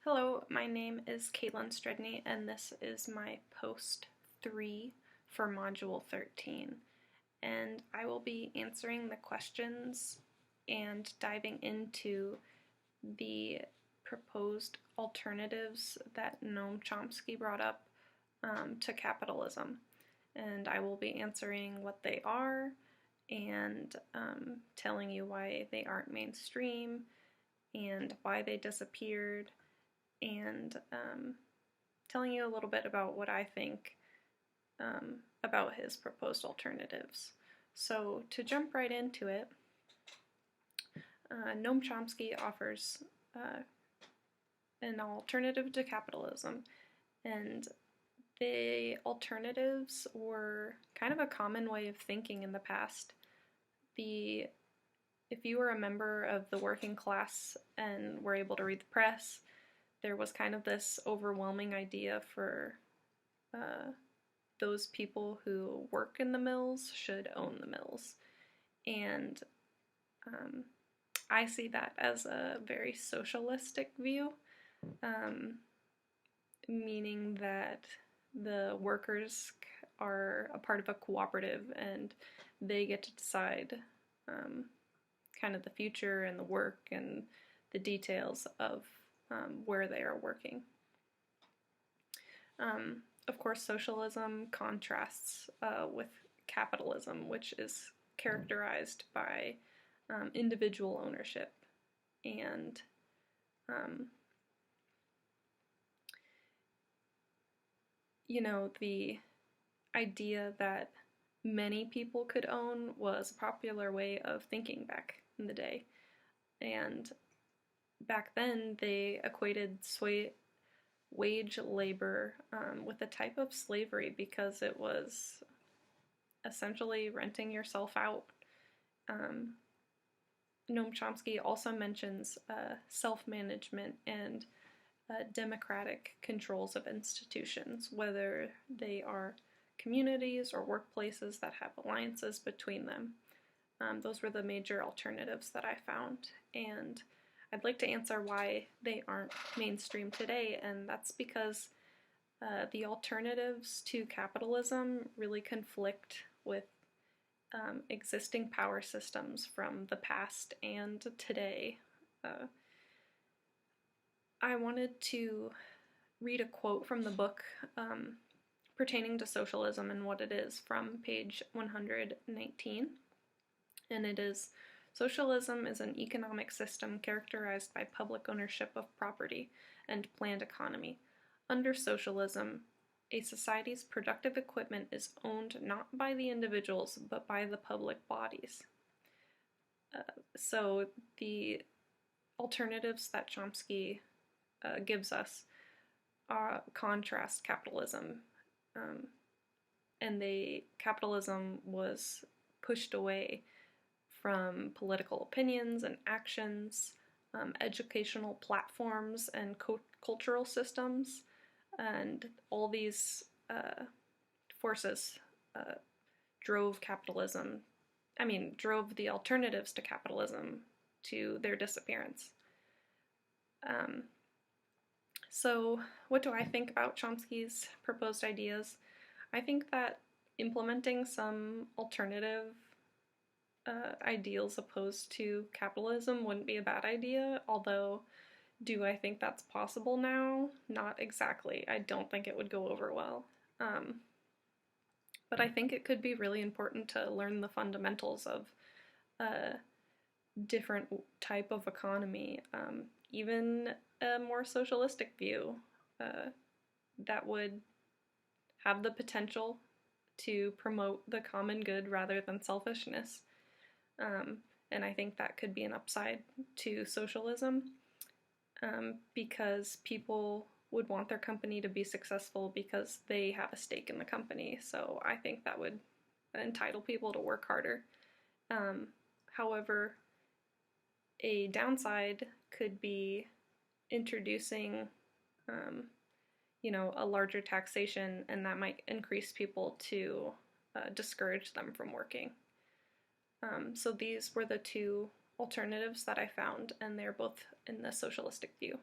Hello, my name is Caitlin Stredney, and this is my post 3 for Module 13. And I will be answering the questions and diving into the proposed alternatives that Noam Chomsky brought up to capitalism. And I will be answering what they are and telling you why they aren't mainstream and why they disappeared, and telling you a little bit about what I think about his proposed alternatives. So to jump right into it, Noam Chomsky offers an alternative to capitalism, and the alternatives were kind of a common way of thinking in the past. If you were a member of the working class and were able to read the press, there was kind of this overwhelming idea for those people who work in the mills should own the mills. And I see that as a very socialistic view, meaning that the workers are a part of a cooperative and they get to decide kind of the future and the work and the details of where they are working. Of course, socialism contrasts with capitalism, which is characterized by individual ownership and the idea that many people could own was a popular way of thinking back in the day. And back then, they equated wage labor with a type of slavery because it was essentially renting yourself out. Noam Chomsky also mentions self-management and democratic controls of institutions, whether they are communities or workplaces that have alliances between them. Those were the major alternatives that I found, and I'd like to answer why they aren't mainstream today, and that's because the alternatives to capitalism really conflict with existing power systems from the past and today. I wanted to read a quote from the book pertaining to socialism and what it is from page 119, and it is: "Socialism is an economic system characterized by public ownership of property and planned economy. Under socialism, a society's productive equipment is owned not by the individuals, but by the public bodies." So the alternatives that Chomsky gives us contrast capitalism, and capitalism was pushed away from political opinions and actions, educational platforms and cultural systems, and all these forces drove the alternatives to capitalism to their disappearance. So what do I think about Chomsky's proposed ideas? I think that implementing some alternative ideals opposed to capitalism wouldn't be a bad idea, although do I think that's possible now? Not exactly. I don't think it would go over well. But I think it could be really important to learn the fundamentals of a different type of economy, even a more socialistic view that would have the potential to promote the common good rather than selfishness. And I think that could be an upside to socialism, because people would want their company to be successful because they have a stake in the company. So I think that would entitle people to work harder. However, a downside could be introducing a larger taxation, and that might increase people to discourage them from working. So these were the two alternatives that I found, and they're both in the socialistic view.